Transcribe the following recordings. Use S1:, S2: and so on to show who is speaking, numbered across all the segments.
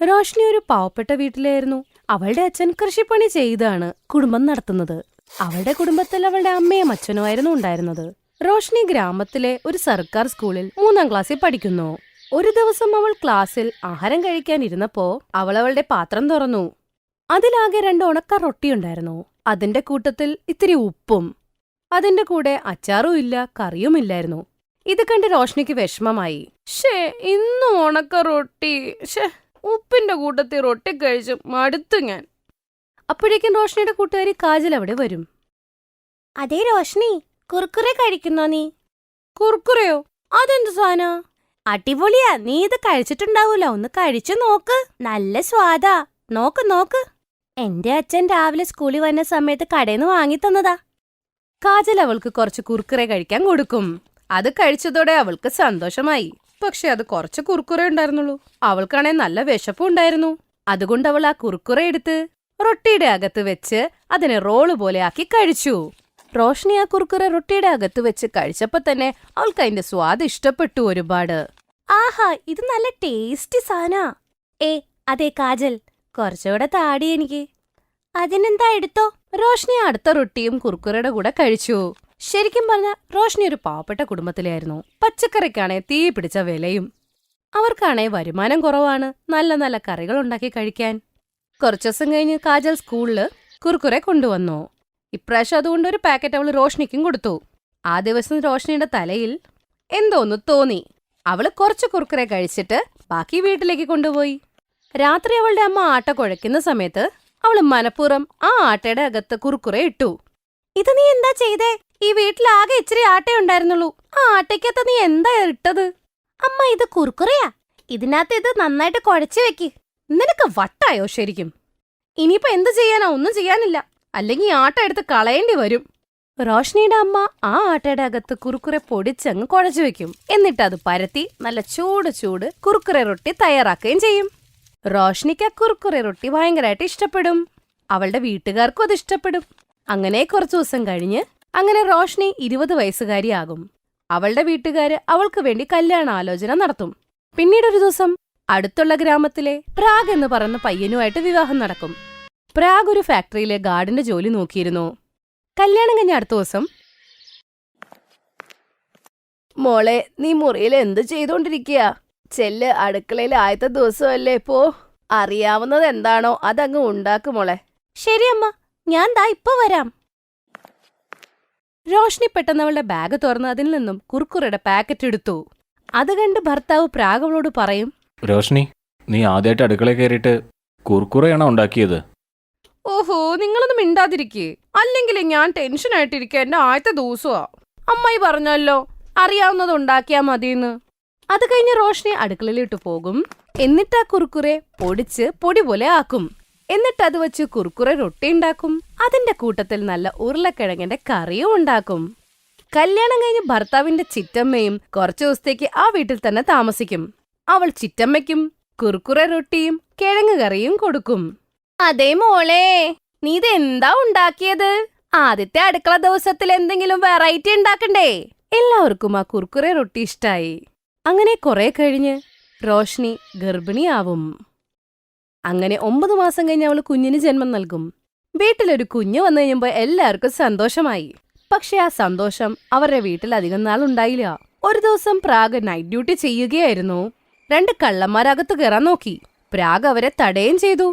S1: റോഷ്നി ഒരു പാവപ്പെട്ട വീട്ടിലായിരുന്നു. അവളുടെ അച്ഛൻ കൃഷിപ്പണി ചെയ്താണ് കുടുംബം നടത്തുന്നത്. അവളുടെ കുടുംബത്തിൽ അവളുടെ അമ്മയും അച്ഛനുമായിരുന്നു ഉണ്ടായിരുന്നത്. റോഷ്നി ഗ്രാമത്തിലെ ഒരു സർക്കാർ സ്കൂളിൽ 3-ാം ക്ലാസ്സിൽ പഠിക്കുന്നു. ഒരു ദിവസം അവൾ ക്ലാസ്സിൽ ആഹാരം കഴിക്കാനിരുന്നപ്പോ അവൾ അവളുടെ പാത്രം തുറന്നു. അതിലാകെ 2 ഉണക്ക റൊട്ടിയുണ്ടായിരുന്നു. അതിന്റെ കൂട്ടത്തിൽ ഇത്തിരി ഉപ്പും. അതിന്റെ കൂടെ അച്ചാറും ഇല്ല, കറിയുമില്ലായിരുന്നു. ഇത് കണ്ട് റോഷ്നിക്ക് വിഷമമായി. ഇന്നും ഉണക്ക റൊട്ടി, ഉപ്പിന്റെ കൂട്ടത്തിൽ റൊട്ടി കഴിച്ചു മടുത്തു ഞാൻ. അപ്പോഴേക്കും റോഷ്നിയുടെ കൂട്ടുകാരി കാജൽ അവിടെ വരും.
S2: അതേ റോഷ്നി, കുർക്കുറെ കഴിക്കുന്നോ നീ?
S1: കുർക്കുറയോ? അതെന്ത് സാധന?
S2: അടിപൊളിയാ, നീ ഇത് കഴിച്ചിട്ടുണ്ടാവൂല, ഒന്ന് കഴിച്ചു നോക്ക്, നല്ല സ്വാദാ. നോക്ക് നോക്ക്, എന്റെ അച്ഛൻ രാവിലെ സ്കൂളിൽ വന്ന സമയത്ത് കടയിന്ന് വാങ്ങി തന്നതാ.
S1: കാജൽ അവൾക്ക് കുറച്ച് കുർക്കുറെ കഴിക്കാൻ കൊടുക്കും. അത് കഴിച്ചതോടെ അവൾക്ക് സന്തോഷമായി. പക്ഷെ അത് കുറച്ച് കുർക്കുറേ ഉണ്ടായിരുന്നുള്ളൂ. അവൾക്കാണെ നല്ല വിശപ്പും ഉണ്ടായിരുന്നു. അതുകൊണ്ട് അവൾ ആ കുർക്കുറെ എടുത്ത് റൊട്ടിയുടെ അകത്ത് വെച്ച് അതിനെ റോള് പോലെ ആക്കി കഴിച്ചു. റോഷ്നി ആ കുർക്കുറെ റൊട്ടിയുടെ അകത്ത് വെച്ച് കഴിച്ചപ്പോ തന്നെ അവൾക്ക് അതിന്റെ സ്വാദ് ഇഷ്ടപ്പെട്ടു ഒരുപാട്.
S2: ആഹാ, ഇത് നല്ല ടേസ്റ്റി സാധനാ. അതെ കാജൽ, കുറച്ചുകൂടെ താടി എനിക്ക്. അതിനെന്താ, എടുത്തോ.
S1: റോഷ്നി അടുത്ത റൊട്ടിയും കുർക്കുറയുടെ കൂടെ കഴിച്ചു. ശരിക്കും പറഞ്ഞ റോഷ്നി ഒരു പാവപ്പെട്ട കുടുംബത്തിലായിരുന്നു. പച്ചക്കറിക്കാണെ തീ പിടിച്ച വിലയും. അവർക്കാണെ വരുമാനം കുറവാണ് നല്ല നല്ല കറികൾ ഉണ്ടാക്കി കഴിക്കാൻ. കുറച്ചു ദിവസം കഴിഞ്ഞ് കാജൽ സ്കൂളില് കുർക്കുറെ കൊണ്ടുവന്നു. ഇപ്രാവശ്യം അതുകൊണ്ട് ഒരു പാക്കറ്റ് അവള് റോഷ്നിക്കും കൊടുത്തു. ആ ദിവസം റോഷ്നിയുടെ തലയിൽ എന്തോന്നു തോന്നി. അവള് കുറച്ച് കുർക്കുറെ കഴിച്ചിട്ട് ബാക്കി വീട്ടിലേക്ക് കൊണ്ടുപോയി. രാത്രി അവളുടെ അമ്മ ആട്ട കുഴയ്ക്കുന്ന സമയത്ത് അവള് മനഃപൂർവ്വം ആ ആട്ടയുടെ അകത്ത് കുർക്കുറെ ഇട്ടു.
S2: ഇത് നീ എന്താ ചെയ്തേ?
S1: ഈ വീട്ടിലാകെ ഇച്ചിരി ആട്ടയുണ്ടായിരുന്നുള്ളൂ. ആ ആട്ടയ്ക്കകത്ത് നീ എന്താ ഇട്ടത്?
S2: അമ്മ, ഇത് കുർക്കുറയാ. ഇതിനകത്ത് ഇത് നന്നായിട്ട് കുഴച്ചു വെക്ക്.
S1: നിനക്ക് വട്ടായോ ശരിക്കും? ഇനിയിപ്പോ എന്ത് ചെയ്യാനാ? ഒന്നും ചെയ്യാനില്ല. അല്ലെങ്കിൽ ആട്ട എടുത്ത് കളയേണ്ടി വരും. റോഷ്നിയുടെ അമ്മ ആ ആട്ടയുടെ അകത്ത് കുർക്കുറെ പൊടിച്ചങ്ങ് കുഴച്ചു വെക്കും. എന്നിട്ട് അത് പരത്തി നല്ല ചൂട് കുർക്കുറെ റൊട്ടി തയ്യാറാക്കുകയും ചെയ്യും. റോഷ്നിക്ക് ആ കുർക്കുറെ റൊട്ടി ഭയങ്കരമായിട്ട് ഇഷ്ടപ്പെടും. അവളുടെ വീട്ടുകാർക്കും അത് ഇഷ്ടപ്പെടും. അങ്ങനെ കുറച്ചു ദിവസം കഴിഞ്ഞ് അങ്ങനെ റോഷ്നി 20 വയസ്സുകാരിയാകും. അവളുടെ വീട്ടുകാര് അവൾക്ക് വേണ്ടി കല്യാണാലോചന നടത്തും. പിന്നീടൊരു ദിവസം അടുത്തുള്ള ഗ്രാമത്തിലെ പ്രാഗ് എന്ന് പറയുന്ന പയ്യനുമായിട്ട് വിവാഹം നടക്കും. പ്രാഗ് ഒരു ഫാക്ടറിയിലെ ഗാർഡിന്റെ ജോലി നോക്കിയിരുന്നു. കല്യാണം കഴിഞ്ഞ അടുത്ത ദിവസം, മോളെ, നീ മുറിയിൽ എന്ത് ചെയ്തോണ്ടിരിക്കുക? ചെല്ല്, അടുക്കളയിൽ ആദ്യത്തെ ദിവസമല്ലേ, പോ. അറിയാവുന്നത് എന്താണോ അതങ്ങ് ഉണ്ടാക്കും മോളെ.
S2: ശരി അമ്മ, ഞാൻ ദാ ഇപ്പൊ വരാം.
S1: റോഷ്നി പെട്ടെന്ന് അവളുടെ ബാഗ് തുറന്ന് അതിൽ നിന്നും കുർക്കുറയുടെ പാക്കറ്റ് എടുത്തു. അത് കണ്ട് ഭർത്താവ് പ്രാഗ് അവളോട് പറയും,
S3: റോഷ്നി, നീ ആദ്യമായിട്ട് അടുക്കള കയറിയിട്ട് കുർക്കുറയാണോ ഉണ്ടാക്കിയത്?
S1: ഓഹോ, നിങ്ങളൊന്നും മിണ്ടാതിരിക്കേ, അല്ലെങ്കിൽ ഞാൻ ടെൻഷനായിട്ടിരിക്കുക. എന്റെ ആദ്യത്തെ ദിവസമാ. അമ്മായി പറഞ്ഞല്ലോ അറിയാവുന്നത് ഉണ്ടാക്കിയാ മതിയെന്ന്. അത് കഴിഞ്ഞ് റോഷ്നി അടുക്കളയിലിട്ട് പോകും. എന്നിട്ട് ആ കുർക്കുറെ പൊടിച്ച് പൊടി പോലെ ആക്കും. എന്നിട്ട് അത് വെച്ച് കുർക്കുറെ റൊട്ടി ഉണ്ടാക്കും. അതിന്റെ കൂട്ടത്തിൽ നല്ല ഉരുളക്കിഴങ്ങിന്റെ കറിയും ഉണ്ടാക്കും. കല്യാണം കഴിഞ്ഞ് ഭർത്താവിന്റെ ചിറ്റമ്മയും കുറച്ചു ദിവസത്തേക്ക് ആ വീട്ടിൽ തന്നെ താമസിക്കും. അവൾ ചിറ്റമ്മയ്ക്കും കുർക്കുറെ റൊട്ടിയും കിഴങ്ങ് കറിയും കൊടുക്കും.
S2: അതേ മോളെ,
S1: നീ ഇതെന്താ ഉണ്ടാക്കിയത്? ആദ്യത്തെ അടുക്കള ദിവസത്തിൽ എന്തെങ്കിലും വെറൈറ്റി ഉണ്ടാക്കണ്ടേ? എല്ലാവർക്കും ആ കുർക്കുറെ റൊട്ടി ഇഷ്ടായി. അങ്ങനെ കുറെ കഴിഞ്ഞ് റോഷ്നി ഗർഭിണിയാവും. അങ്ങനെ 9 മാസം കഴിഞ്ഞ് അവൾ കുഞ്ഞിന് ജന്മം നൽകും. വീട്ടിലൊരു കുഞ്ഞ് വന്നു കഴിയുമ്പോ എല്ലാവർക്കും സന്തോഷമായി. പക്ഷെ ആ സന്തോഷം അവരുടെ വീട്ടിൽ അധികം നാൾ ഉണ്ടായില്ല. ഒരു ദിവസം പ്രാഗ് നൈറ്റ് ഡ്യൂട്ടി ചെയ്യുകയായിരുന്നു. 2 കള്ളന്മാരകത്ത് കയറാൻ നോക്കി. പ്രാഗ് അവരെ തടയുകയും ചെയ്തു.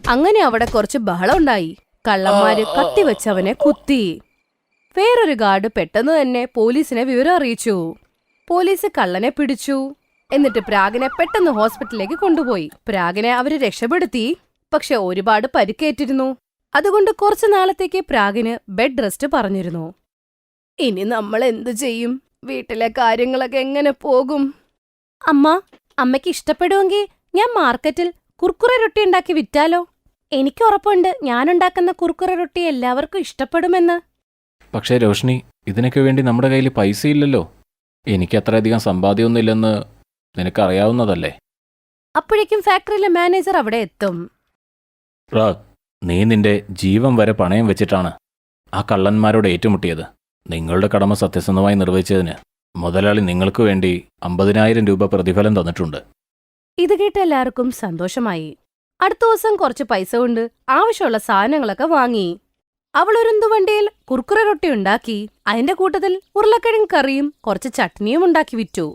S1: അങ്ങനെ അവിടെ കുറച്ച് ബഹളം ഉണ്ടായി. കള്ളന്മാര് കത്തിവെച്ച് അവനെ കുത്തി. വേറൊരു ഗാർഡ് പെട്ടെന്ന് തന്നെ പോലീസിനെ വിവരം അറിയിച്ചു. പോലീസ് കള്ളനെ പിടിച്ചു. എന്നിട്ട് പ്രാഗിനെ പെട്ടെന്ന് ഹോസ്പിറ്റലിലേക്ക് കൊണ്ടുപോയി. പ്രാഗിനെ അവര് രക്ഷപ്പെടുത്തി. പക്ഷെ ഒരുപാട് പരിക്കേറ്റിരുന്നു. അതുകൊണ്ട് കുറച്ചു നാളത്തേക്ക് പ്രാഗിന് ബെഡ് റെസ്റ്റ് പറഞ്ഞിരുന്നു. ഇനി നമ്മൾ എന്തു ചെയ്യും? വീട്ടിലെ കാര്യങ്ങളൊക്കെ എങ്ങനെ പോകും?
S2: അമ്മയ്ക്ക് ഇഷ്ടപ്പെടുമെങ്കിൽ ഞാൻ മാർക്കറ്റിൽ കുർക്കുറെ റൊട്ടി ഉണ്ടാക്കി വിറ്റാലോ? എനിക്ക് ഉറപ്പുണ്ട് ഞാനുണ്ടാക്കുന്ന കുർക്കുറെ റൊട്ടി എല്ലാവർക്കും ഇഷ്ടപ്പെടുമെന്ന്.
S3: പക്ഷേ രോഷ്നി, ഇതിനൊക്കെ വേണ്ടി നമ്മുടെ കയ്യിൽ പൈസ ഇല്ലല്ലോ. എനിക്ക് അത്രയധികം സമ്പാദ്യമൊന്നുമില്ലെന്ന് നിനക്കറിയാവുന്നതല്ലേ.
S1: അപ്പോഴേക്കും ഫാക്ടറിയിലെ മാനേജർ അവിടെ എത്തും.
S3: പ്രാഗ്, നീ നിന്റെ ജീവൻ വരെ പണയം വെച്ചിട്ടാണ് ആ കള്ളന്മാരോട് ഏറ്റുമുട്ടിയത്. നിങ്ങളുടെ കടമ സത്യസന്ധമായി നിർവഹിച്ചതിന് മുതലാളി നിങ്ങൾക്ക് വേണ്ടി 50,000 രൂപ പ്രതിഫലം തന്നിട്ടുണ്ട്.
S1: ഇത് കേട്ട് എല്ലാവർക്കും സന്തോഷമായി. അടുത്ത ദിവസം കുറച്ച് പൈസ കൊണ്ട് ആവശ്യമുള്ള സാധനങ്ങളൊക്കെ വാങ്ങി. അവൾ ഒരു ഉന്തുവണ്ടിയിൽ കുർക്കുറെ റൊട്ടി ഉണ്ടാക്കി. അതിന്റെ കൂട്ടത്തിൽ ഉരുളക്കിഴങ്ങ് കറിയും കുറച്ച് ചട്നിയും ഉണ്ടാക്കി വിറ്റു.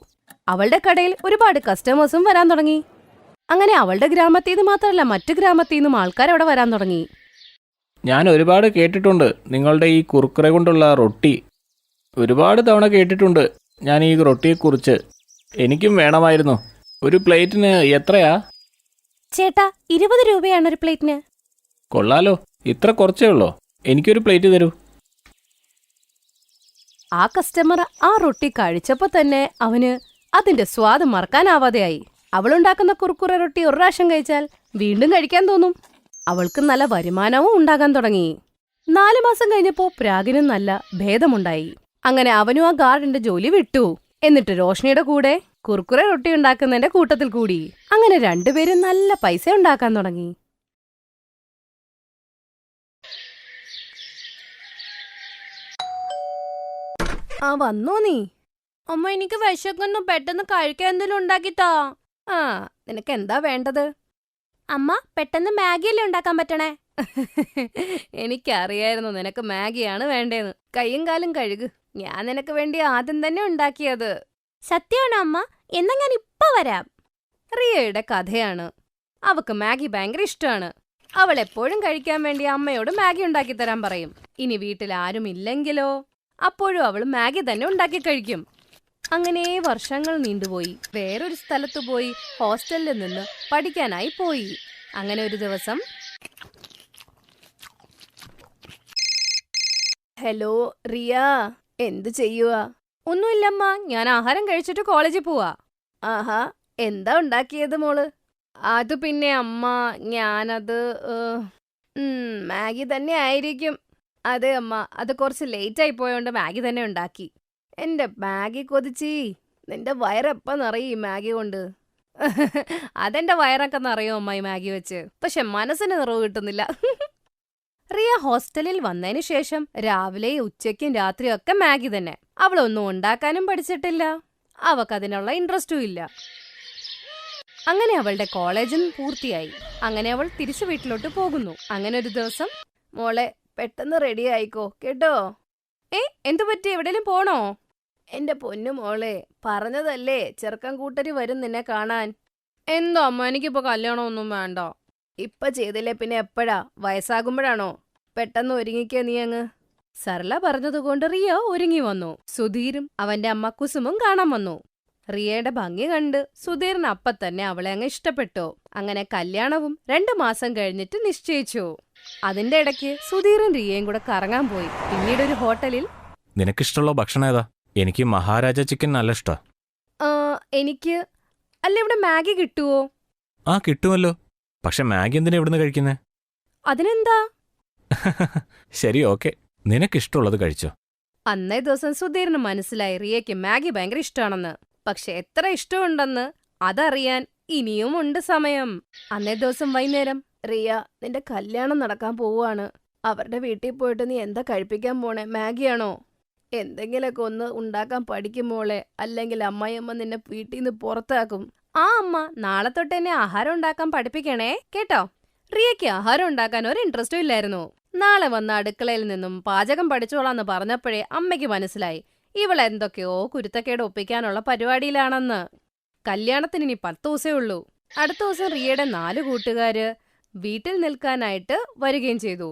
S1: അവളുടെ കടയിൽ ഒരുപാട് കസ്റ്റമേഴ്സും വരാൻ തുടങ്ങി. അങ്ങനെ അവളുടെ ഗ്രാമത്തിൽ നിന്ന് മാത്രമല്ല മറ്റു ഗ്രാമത്തിൽ നിന്നും ആൾക്കാർ അവിടെ വരാൻ തുടങ്ങി.
S3: ഞാൻ ഒരുപാട് കേട്ടിട്ടുണ്ട് നിങ്ങളുടെ ഈ കുർക്കുറെ കൊണ്ടുള്ള റൊട്ടി. ഒരുപാട് തവണ കേട്ടിട്ടുണ്ട് ഞാൻ ഈ റൊട്ടിയെക്കുറിച്ച്. എനിക്കും വേണമായിരുന്നു. ഒരു പ്ലേറ്റിന് എത്രയാ?
S2: ചേട്ടാ 20 രൂപയാണ് ഒരു പ്ലേറ്റിന്.
S3: കൊള്ളാലോ, ഇത്ര കുറച്ചേ ഉള്ളോ? എനിക്കൊരു പ്ലേറ്റ് തരൂ.
S1: ആ കസ്റ്റമർ ആ റൊട്ടി കഴിച്ചപ്പോ തന്നെ അവന് അതിന്റെ സ്വാദ് മറക്കാനാവാതെയായി. അവളുണ്ടാക്കുന്ന കുർക്കുറെ റൊട്ടി ഒരു പ്രാവശ്യം കഴിച്ചാൽ വീണ്ടും കഴിക്കാൻ തോന്നും. അവൾക്ക് നല്ല വരുമാനവും ഉണ്ടാകാൻ തുടങ്ങി. 4 മാസം കഴിഞ്ഞപ്പോ പ്രാഗിനും നല്ല ഭേദമുണ്ടായി. അങ്ങനെ അവനും ആ ഗാർഡന്റെ ജോലി വിട്ടു. എന്നിട്ട് റോഷ്നിയുടെ കൂടെ കുർക്കുറെ റൊട്ടി ഉണ്ടാക്കുന്നതിന്റെ കൂട്ടത്തിൽ കൂടി. അങ്ങനെ രണ്ടുപേരും നല്ല പൈസ ഉണ്ടാക്കാൻ തുടങ്ങി. ആ വന്നോ നീ?
S2: അമ്മ എനിക്ക് വിശക്കുന്നു, പെട്ടെന്ന് കഴിക്കാൻ എന്തെങ്കിലും ഉണ്ടാക്കിത്താ.
S1: ആ നിനക്ക് എന്താ വേണ്ടത്?
S2: അമ്മ പെട്ടെന്ന് മാഗിയല്ലേ ഉണ്ടാക്കാൻ പറ്റണേ?
S1: എനിക്കറിയായിരുന്നു നിനക്ക് മാഗിയാണ് വേണ്ടേന്ന്. കൈയും കാലും കഴുകു. ഞാൻ നിനക്ക് വേണ്ടി ആദ്യം തന്നെ ഉണ്ടാക്കിയത്.
S2: സത്യമാണോ അമ്മ? എന്നാ ഞാൻ ഇപ്പൊ വരാം.
S1: റിയയുടെ കഥയാണ്. അവക്ക് മാഗി ഭയങ്കര ഇഷ്ടമാണ്. അവൾ എപ്പോഴും കഴിക്കാൻ വേണ്ടി അമ്മയോട് മാഗി ഉണ്ടാക്കി തരാൻ പറയും. ഇനി വീട്ടിൽ ആരും ഇല്ലെങ്കിലോ അപ്പോഴും അവൾ മാഗി തന്നെ ഉണ്ടാക്കി കഴിക്കും. അങ്ങനെ വർഷങ്ങൾ നീണ്ടുപോയി. വേറൊരു സ്ഥലത്ത് പോയി ഹോസ്റ്റലിൽ നിന്ന് പഠിക്കാനായി പോയി. അങ്ങനെ ഒരു ദിവസം, ഹലോ റിയ, എന്തു ചെയ്യുക? ഒന്നുമില്ലമ്മ, ഞാൻ ആഹാരം കഴിച്ചിട്ട് കോളേജിൽ പോവാ. ആഹാ, എന്താ ഉണ്ടാക്കിയത് മോള്? അത് പിന്നെ അമ്മ, ഞാനത് മാഗി തന്നെ ആയിരിക്കും. അതെ അമ്മ, അത് കുറച്ച് ലേറ്റ് ആയി പോയോണ്ട് മാഗി തന്നെ ഉണ്ടാക്കി. എന്റെ മാഗി കൊതിച്ചി, നിന്റെ വയറെപ്പം നിറയും ഈ മാഗി കൊണ്ട്. അതെന്റെ വയറൊക്കെ നിറയും അമ്മ ഈ മാഗി വെച്ച്. പക്ഷെ മനസ്സിന് നിറവ് കിട്ടുന്നില്ല. റിയ ഹോസ്റ്റലിൽ വന്നതിന് ശേഷം രാവിലെ ഉച്ചയ്ക്കും രാത്രിയും ഒക്കെ മാഗി തന്നെ. അവളൊന്നും ഉണ്ടാക്കാനും പഠിച്ചിട്ടില്ല. അവക്കതിനുള്ള ഇൻട്രസ്റ്റും ഇല്ല. അങ്ങനെ അവളുടെ കോളേജും പൂർത്തിയായി. അങ്ങനെ അവൾ തിരിച്ചു വീട്ടിലോട്ട് പോകുന്നു. അങ്ങനെ ഒരു ദിവസം, മോളെ പെട്ടെന്ന് റെഡി ആയിക്കോ കേട്ടോ. എന്തു പറ്റി? എവിടെയും പോണോ? എന്റെ പൊന്നു മോളെ, പറഞ്ഞതല്ലേ ചെറുക്കൻ കൂട്ടര് വരും നിന്നെ കാണാൻ. എന്തോ അമ്മ, എനിക്കിപ്പോ കല്യാണമൊന്നും വേണ്ട. ഇപ്പൊ ചെയ്തില്ലേ പിന്നെ എപ്പോഴാ? വയസ്സാകുമ്പോഴാണോ? പെട്ടെന്ന് ഒരുങ്ങിക്കോ നീ അങ്ങ്. സർല പറഞ്ഞതുകൊണ്ട് റിയ ഒരുങ്ങി വന്നു. സുധീരും അവന്റെ അമ്മ കുസുമും കാണാൻ വന്നു. റിയയുടെ ഭംഗി കണ്ട് സുധീറിന് അപ്പ തന്നെ അവളെ അങ്ങ് ഇഷ്ടപ്പെട്ടു. അങ്ങനെ കല്യാണവും 2 മാസം കഴിഞ്ഞിട്ട് നിശ്ചയിച്ചു. അതിന്റെ ഇടയ്ക്ക് സുധീറും റിയയും കൂടെ കറങ്ങാൻ പോയി. പിന്നീട് ഒരു ഹോട്ടലിൽ,
S3: നിനക്കിഷ്ടമുള്ള ഭക്ഷണം ഏതാ? എനിക്ക് മഹാരാജ ചിക്കൻ നല്ല ഇഷ്ടാ.
S1: എനിക്ക് അല്ല, ഇവിടെ മാഗി കിട്ടുവോ?
S3: ആ കിട്ടുമല്ലോ. പക്ഷെ മാഗി എന്തിനാ ഇവിടുന്ന് കഴിക്കുന്നേ?
S1: അതിനെന്താ?
S3: ശരി, ഓക്കെ, നിനക്കിഷ്ടമുള്ളത് കഴിച്ചോ.
S1: അന്നേ ദിവസം സുധീറിന് മനസ്സിലായി റിയയ്ക്ക് മാഗി ഭയങ്കര ഇഷ്ടമാണെന്ന്. പക്ഷെ എത്ര ഇഷ്ടമുണ്ടെന്ന് അതറിയാൻ ഇനിയും ഉണ്ട് സമയം. അന്നേ ദിവസം വൈകുന്നേരം, റിയ, നിന്റെ കല്യാണം നടക്കാൻ പോവാണ്. അവരുടെ വീട്ടിൽ പോയിട്ട് നീ എന്താ കഴിപ്പിക്കാൻ പോണേ? മാഗിയാണോ? എന്തെങ്കിലൊക്കെ ഒന്ന് ഉണ്ടാക്കാൻ പഠിക്കും മോളെ, അല്ലെങ്കിൽ അമ്മായിയമ്മ നിന്നെ വീട്ടിൽ നിന്ന് പുറത്താക്കും. ആ അമ്മ, നാളെ തൊട്ട് എന്നെ ആഹാരം ഉണ്ടാക്കാൻ പഠിപ്പിക്കണേ കേട്ടോ. റിയയ്ക്ക് ആഹാരം ഉണ്ടാക്കാൻ ഒരു ഇൻട്രസ്റ്റും ഇല്ലായിരുന്നു. നാളെ വന്ന അടുക്കളയിൽ നിന്നും പാചകം പഠിച്ചോളാന്ന് പറഞ്ഞപ്പോഴേ അമ്മയ്ക്ക് മനസ്സിലായി ഇവളെന്തൊക്കെയോ കുരുത്തക്കേട് ഒപ്പിക്കാനുള്ള പരിപാടിയിലാണെന്ന്. കല്യാണത്തിന് ഇനി 10 ദിവസേ ഉള്ളൂ. അടുത്ത ദിവസം റിയയുടെ 4 കൂട്ടുകാര് വീട്ടിൽ നിൽക്കാനായിട്ട് വരികയും ചെയ്തു.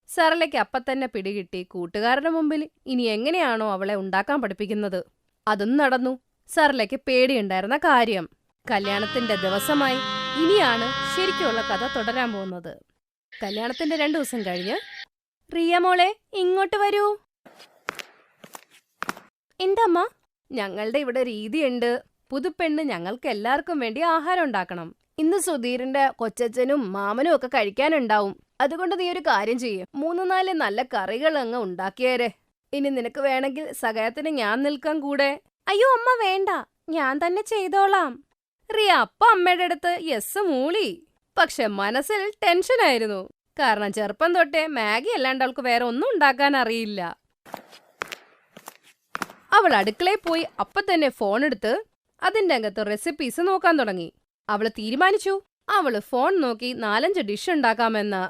S1: സർലയ്ക്ക് അപ്പത്തന്നെ പിടികിട്ടി കൂട്ടുകാരുടെ മുമ്പിൽ ഇനി എങ്ങനെയാണോ അവളെ ഉണ്ടാക്കാൻ പഠിപ്പിക്കുന്നത്. അതും നടന്നു. സർലയ്ക്ക് പേടിയുണ്ടായിരുന്ന കാര്യം. കല്യാണത്തിന്റെ ദിവസമായി. ഇനിയാണ് ശരിക്കുള്ള കഥ തുടരാൻ പോകുന്നത്. കല്യാണത്തിന്റെ 2 ദിവസം കഴിഞ്ഞ്, റിയ മോളെ ഇങ്ങോട്ട് വരൂ. എന്തമ്മ? ഞങ്ങളുടെ ഇവിടെ രീതിയുണ്ട്. പുതുപ്പെണ്ണ് ഞങ്ങൾക്ക് എല്ലാവർക്കും വേണ്ടി ആഹാരം ഉണ്ടാക്കണം. ഇന്ന് സുധീറിന്റെ കൊച്ചച്ഛനും മാമനും ഒക്കെ കഴിക്കാനുണ്ടാവും. അതുകൊണ്ട് നീ ഒരു കാര്യം ചെയ്യും, 3-4 നല്ല കറികൾ അങ്ങ് ഉണ്ടാക്കിയേരെ. ഇനി നിനക്ക് വേണമെങ്കിൽ സഹായത്തിന് ഞാൻ നിൽക്കാൻ കൂടെ.
S2: അയ്യോ അമ്മ വേണ്ട, ഞാൻ തന്നെ ചെയ്തോളാം.
S1: റിയ അപ്പ അമ്മയുടെ അടുത്ത് യെസ് മൂളി. പക്ഷെ മനസ്സിൽ ടെൻഷനായിരുന്നു. കാരണം ചെറുപ്പം തൊട്ടേ മാഗി അല്ലാണ്ട് അവൾക്ക് വേറെ ഒന്നും ഉണ്ടാക്കാൻ അറിയില്ല. അവൾ അടുക്കളയിൽ പോയി അപ്പൊ തന്നെ ഫോൺ എടുത്ത് അതിന്റെ അകത്ത് റെസിപ്പീസ് നോക്കാൻ തുടങ്ങി. അവള് തീരുമാനിച്ചു അവള് ഫോൺ നോക്കി 4-5 ഡിഷ് ഉണ്ടാക്കാമെന്ന്.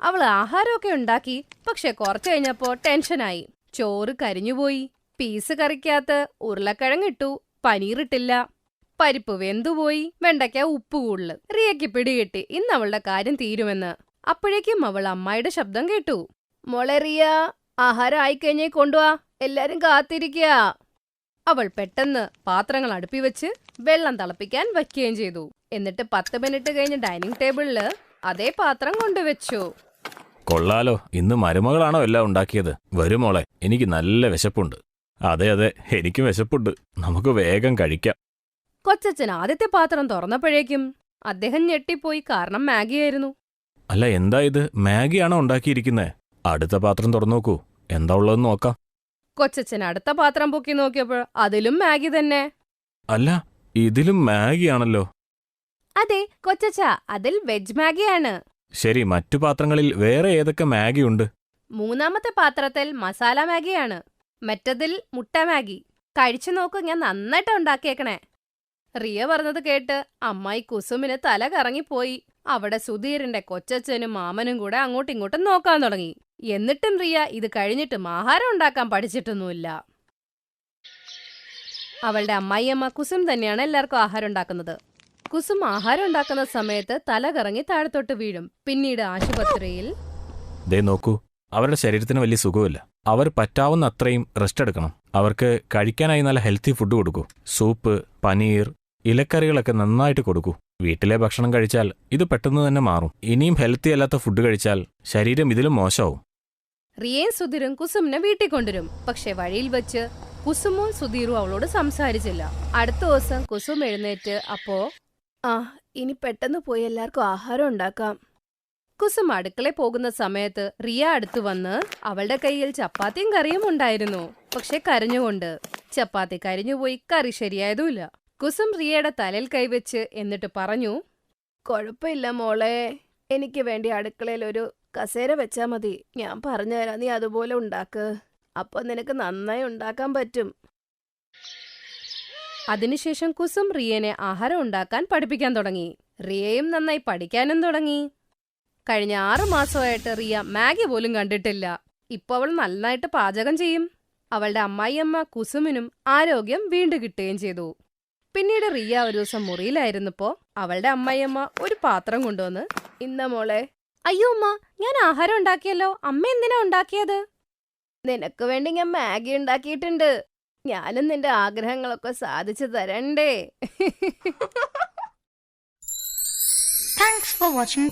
S1: അവള് ആഹാരമൊക്കെ ഉണ്ടാക്കി. പക്ഷെ കുറച്ചു കഴിഞ്ഞപ്പോ ടെൻഷനായി. ചോറ് കരിഞ്ഞുപോയി. പീസ് കറിക്കകത്ത് ഉരുളക്കിഴങ്ങിട്ടു, പനീറിട്ടില്ല. പരിപ്പ് വെന്തുപോയി. വെണ്ടയ്ക്ക ഉപ്പ് കൂടുതൽ. റിയയ്ക്ക് പിടികിട്ടി ഇന്ന് അവളുടെ കാര്യം തീരുമെന്ന്. അപ്പോഴേക്കും അവൾ അമ്മായിയുടെ ശബ്ദം കേട്ടു. മോളെ റിയ, ആഹാരം ആയിക്കഴിഞ്ഞേ കൊണ്ടുവാ, എല്ലാരും കാത്തിരിക്കുക. അവൾ പെട്ടെന്ന് പാത്രങ്ങൾ അടുപ്പി വെച്ച് വെള്ളം തിളപ്പിക്കാൻ വയ്ക്കുകയും ചെയ്തു. എന്നിട്ട് 10 മിനിറ്റ് കഴിഞ്ഞ് ഡൈനിങ് ടേബിളില് അതേ പാത്രം കൊണ്ടുവച്ചു.
S3: കൊള്ളാലോ, ഇന്ന് മരുമകളാണോ എല്ലാം ഉണ്ടാക്കിയത്? വരും മോളെ, എനിക്ക് നല്ല വിശപ്പുണ്ട്. അതെ അതെ, എനിക്കും വിശപ്പുണ്ട്. നമുക്ക് വേഗം കഴിക്കാം.
S1: കൊച്ചച്ഛൻ ആദ്യത്തെ പാത്രം തുറന്നപ്പോഴേക്കും അദ്ദേഹം ഞെട്ടിപ്പോയി. കാരണം മാഗിയായിരുന്നു.
S3: അല്ല, എന്താ ഇത്? മാഗിയാണോ ഉണ്ടാക്കിയിരിക്കുന്നത്? അടുത്ത പാത്രം തുറന്നു നോക്കൂ, എന്താ ഉള്ളതെന്ന് നോക്കാം.
S1: കൊച്ചച്ഛൻ അടുത്ത പാത്രം പൊക്കി നോക്കിയപ്പോൾ അതിലും മാഗി തന്നെ.
S3: അല്ല, ഇതിലും മാഗിയാണല്ലോ.
S1: അതെ കൊച്ചച്ഛ, അതിൽ വെജ് മാഗിയാണ്.
S3: ശരി, മറ്റു പാത്രങ്ങളിൽ വേറെ ഏതൊക്കെ മാഗി ഉണ്ട്?
S1: മൂന്നാമത്തെ പാത്രത്തിൽ മസാല മാഗിയാണ്. മറ്റതിൽ മുട്ട മാഗി. കഴിച്ചു നോക്കൂ, ഞാൻ നന്നായിട്ട് ഉണ്ടാക്കിയേക്കണേ. റിയ പറഞ്ഞത് കേട്ട് അമ്മായി കുസുമിന് തല കറങ്ങിപ്പോയി. അവിടെ സുധീറിന്റെ കൊച്ചച്ഛനും മാമനും കൂടെ അങ്ങോട്ടും ഇങ്ങോട്ടും നോക്കാൻ തുടങ്ങി. എന്നിട്ടും റിയ ഇത് കഴിഞ്ഞിട്ടും ആഹാരം ഉണ്ടാക്കാൻ പഠിച്ചിട്ടൊന്നുമില്ല. അവളുടെ അമ്മായിയമ്മ കുസും തന്നെയാണ് എല്ലാവർക്കും ആഹാരം ഉണ്ടാക്കുന്നത്. കുസും ആഹാരം ഉണ്ടാക്കുന്ന സമയത്ത് തല കറങ്ങി താഴത്തോട്ട് വീഴും. പിന്നീട് ആശുപത്രിയിൽ
S3: ദേ നോക്കൂ, അവരുടെ ശരീരത്തിന് വലിയ സുഖമില്ല. അവർ പറ്റാവുന്ന അത്രയും റെസ്റ്റ് എടുക്കണം. അവർക്ക് കഴിക്കാനായി നല്ല ഹെൽത്തി ഫുഡ് കൊടുക്കൂ. സൂപ്പ്, പനീർ, ഇലക്കറികളൊക്കെ നന്നായിട്ട് കൊടുക്കൂ. വീട്ടിലെ ഭക്ഷണം കഴിച്ചാൽ ഇത് പെട്ടെന്ന് തന്നെ മാറും. ഇനിയും ഹെൽത്തി അല്ലാത്ത ഫുഡ് കഴിച്ചാൽ ശരീരം ഇതിലും മോശമാവും.
S1: റിയയും സുധീറും കുസുമിനെ വീട്ടിൽ കൊണ്ടുവരും. പക്ഷെ വഴിയിൽ വെച്ച് കുസുമും സുധീറും അവളോട് സംസാരിച്ചില്ല. അടുത്ത ദിവസം കുസും എഴുന്നേറ്റ് ഇനി പെട്ടെന്ന് പോയി എല്ലാവർക്കും ആഹാരം ഉണ്ടാക്കാം. കുസും അടുക്കളയിൽ പോകുന്ന സമയത്ത് റിയ അടുത്തു വന്ന് അവളുടെ കയ്യിൽ ചപ്പാത്തിയും കറിയും ഉണ്ടായിരുന്നു. പക്ഷെ കരഞ്ഞുകൊണ്ട്. ചപ്പാത്തി കരിഞ്ഞുപോയി, കറി ശരിയായതുമില്ല. കുസും റിയയുടെ തലയിൽ കൈവച്ച് എന്നിട്ട് പറഞ്ഞു, കുഴപ്പമില്ല മോളെ, എനിക്ക് വേണ്ടി അടുക്കളയിൽ ഒരു കസേര വെച്ചാ മതി. ഞാൻ പറഞ്ഞുതരാം, നീ അതുപോലെ ഉണ്ടാക്ക്. അപ്പൊ നിനക്ക് നന്നായി ഉണ്ടാക്കാൻ പറ്റും. അതിനുശേഷം കുസും റിയനെ ആഹാരം ഉണ്ടാക്കാൻ പഠിപ്പിക്കാൻ തുടങ്ങി. റിയയും നന്നായി പഠിക്കാനും തുടങ്ങി. കഴിഞ്ഞ 6 മാസമായിട്ട് റിയ മാഗി പോലും കണ്ടിട്ടില്ല. ഇപ്പൊ അവൾ നന്നായിട്ട് പാചകം ചെയ്യും. അവളുടെ അമ്മായിയമ്മ കുസുമിനും ആരോഗ്യം വീണ്ടും കിട്ടുകയും ചെയ്തു. പിന്നീട് റിയ ഒരു ദിവസം മുറിയിലായിരുന്നപ്പോ അവളുടെ അമ്മായിയമ്മ ഒരു പാത്രം കൊണ്ടുവന്ന്, ഇന്ന മോളെ. അയ്യോ അമ്മ, ഞാൻ ആഹാരം ഉണ്ടാക്കിയല്ലോ. അമ്മ എന്തിനാ ഉണ്ടാക്കിയത്? നിനക്ക് വേണ്ടി ഞാൻ മാഗി ഉണ്ടാക്കിയിട്ടുണ്ട്. ഞാനും നിന്റെ ആഗ്രഹങ്ങളൊക്കെ സാധിച്ചു തരണ്ടേ.
S4: Thanks for watching.